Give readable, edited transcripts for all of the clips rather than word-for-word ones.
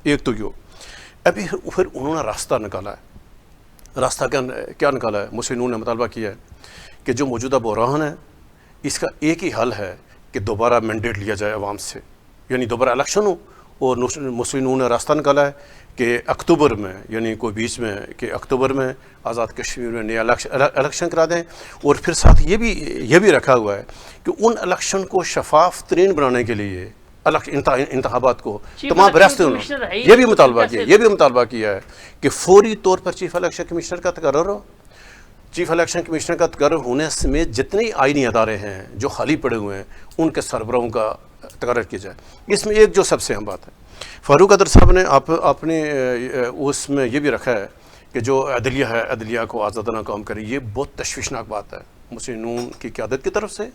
ایک تو یہ ابھی پھر انہوں نے راستہ نکالا ہے. راستہ کیا نکالا ہے؟ مسلم نون نے مطالبہ کیا ہے کہ جو موجودہ بحران ہے اس کا ایک ہی حل ہے کہ دوبارہ مینڈیٹ لیا جائے عوام سے، یعنی دوبارہ الیکشن ہو. اور مسلم نون نے راستہ نکالا ہے کہ اکتوبر میں، یعنی کوئی بیچ میں کہ اکتوبر میں آزاد کشمیر میں نیا الیکشن کرا دیں. اور پھر ساتھ یہ بھی رکھا ہوا ہے کہ ان الیکشن کو شفاف ترین بنانے کے لیے انتخابات کو تمام ریاستوں نے یہ بھی مطالبہ کیا ہے کہ فوری طور پر چیف الیکشن کمشنر کا تقرر ہو. چیف الیکشن کمشنر کا تقرر ہونے سمیت جتنے آئینی ادارے ہیں جو خالی پڑے ہوئے ہیں ان کے سربراہوں کا تقرر کیا جائے. اس میں ایک جو سب سے اہم بات ہے، فاروق قدر صاحب نے اپنے اس میں یہ بھی رکھا ہے کہ جو عدلیہ ہے، عدلیہ کو آزادانہ کام کرے. یہ بہت تشویشناک بات ہے. مسلم نون کی قیادت کی طرف سے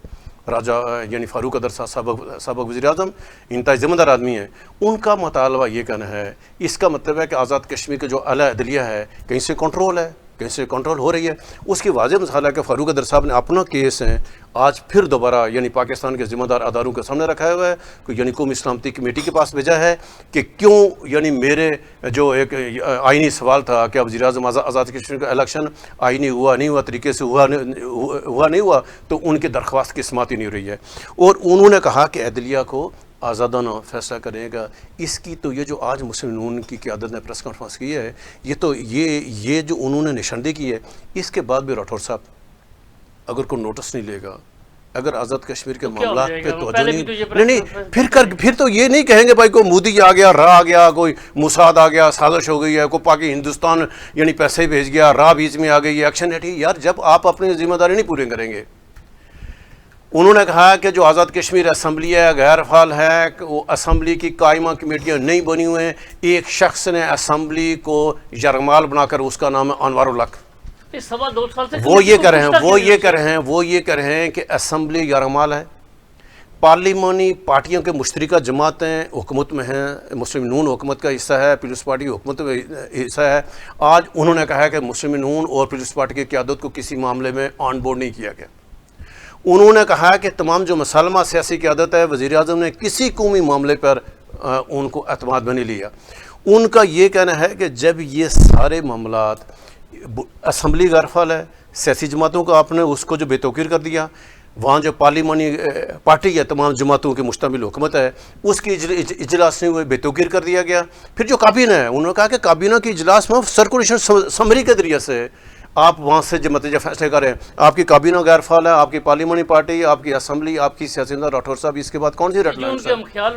راجہ یعنی فاروق قدر صاحب سابق وزیر اعظم انتہائی ذمہ دار آدمی ہیں، ان کا مطالبہ یہ کہنا ہے، اس کا مطلب ہے کہ آزاد کشمیر کے جو اعلیٰ عدلیہ ہے کہیں سے کنٹرول ہے، کہیں سے کنٹرول ہو رہی ہے. اس کی واضح مثال ہے کہ فاروق قدر صاحب نے اپنا کیس ہے آج پھر دوبارہ یعنی پاکستان کے ذمہ دار اداروں کے سامنے رکھا ہوا ہے کہ یعنی قومی سلامتی کمیٹی کے پاس بھیجا ہے کہ کیوں یعنی میرے جو ایک آئینی سوال تھا کہ وزیر اعظم آزاد کشمیر کا الیکشن آئینی ہوا نہیں ہوا، طریقے سے ہوا نہیں ہوا، تو ان کی درخواست کی سماعت ہی نہیں رہی ہے. اور انہوں نے کہا کہ عدلیہ کو آزادانہ فیصلہ کرے گا. اس کی تو یہ جو آج مسلم نون کی قیادت نے پریس کانفرنس کی ہے، یہ تو یہ جو انہوں نے نشاندہی کی ہے، اس کے بعد بھی راٹھور صاحب اگر کوئی نوٹس نہیں لے گا، اگر آزاد کشمیر کے معاملات پہ توجہ نہیں پھر تو یہ نہیں کہیں گے بھائی کوئی مودی آ گیا، راہ آ گیا، کوئی موساد آ گیا، سازش ہو گئی ہے، کوئی پاکی ہندوستان یعنی پیسے بھیج گیا، راہ بیچ میں آ گئی ہے، ایکشن ہے. یار جب آپ اپنی ذمہ داری نہیں پوری کریں گے. انہوں نے کہا کہ جو آزاد کشمیر اسمبلی ہے غیر فعال ہے، وہ اسمبلی کی قائمہ کمیٹیاں نہیں بنی ہوئے ہیں. ایک شخص نے اسمبلی کو یرغمال بنا کر، اس کا نام ہے انوار الحق، وہ یہ کر رہے ہیں کہ اسمبلی یرغمال ہے. پارلیمانی پارٹیوں کے مشترکہ جماعتیں حکومت میں ہیں، مسلم نون حکومت کا حصہ ہے، پیپلز پارٹی حکومت کا حصہ ہے. آج انہوں نے کہا کہ مسلم نون اور پیپلز پارٹی کی قیادت کو کسی معاملے میں آن بورڈ نہیں کیا گیا. انہوں نے کہا کہ تمام جو مسلمہ سیاسی قیادت ہے، وزیر اعظم نے کسی قومی معاملے پر ان کو اعتماد میں نہیں لیا. ان کا یہ کہنا ہے کہ جب یہ سارے معاملات اسمبلی غیر فعال ہے، سیاسی جماعتوں کا آپ نے اس کو جو بے توقیر کر دیا، وہاں جو پارلیمانی پارٹی یا تمام جماعتوں کی مشتمل حکومت ہے اس کی اجلاس نہیں ہوئے، بے توقیر کر دیا گیا. پھر جو کابینہ ہے، انہوں نے کہا کہ کابینہ کی اجلاس میں سرکولیشن سمری کے ذریعے سے آپ وہاں سے جو نتیجہ فیصلے کریں. آپ کی کابینہ غیر فعال ہے، آپ کی پارلیمانی پارٹی، آپ کی اسمبلی، آپ کی سیاسی انداز. راٹھور صاحب اس کے بعد کون سی ریڈ لائنز ہے؟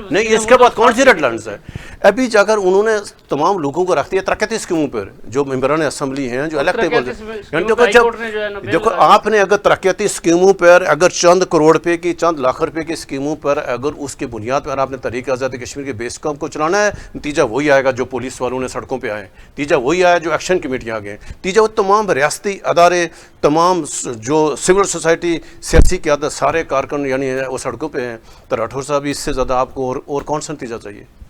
نہیں، اس کے بعد کون سی ریڈ لائنز ہے؟ ابھی جا کر انہوں نے تمام لوگوں کو رکھ دیا ترقیاتی اسکیموں پر، جو ممبران اسمبلی ہیں جو الیکٹیبل ہیں. دیکھو آپ نے اگر ترقیاتی اسکیموں پر اگر چند کروڑ روپے کی، چند لاکھ روپے کی اسکیموں پر اگر اس کی بنیاد پر آپ نے تحریک آزادی کشمیر کے بیس کیمپ کو چلانا ہے، نتیجہ وہی آئے گا جو پولیس والوں نے سڑکوں پہ آئے، نتیجہ وہی آیا جو ایکشن کمیٹیاں آ گئے، نتیجہ وہ تمام ریاستی ادارے، تمام جو سول سوسائٹی، سیاسی قیادت، سارے کارکن یعنی وہ سڑکوں پہ ہیں. تو راٹھور صاحب اس سے زیادہ آپ کو اور کون سا نتیجہ چاہیے؟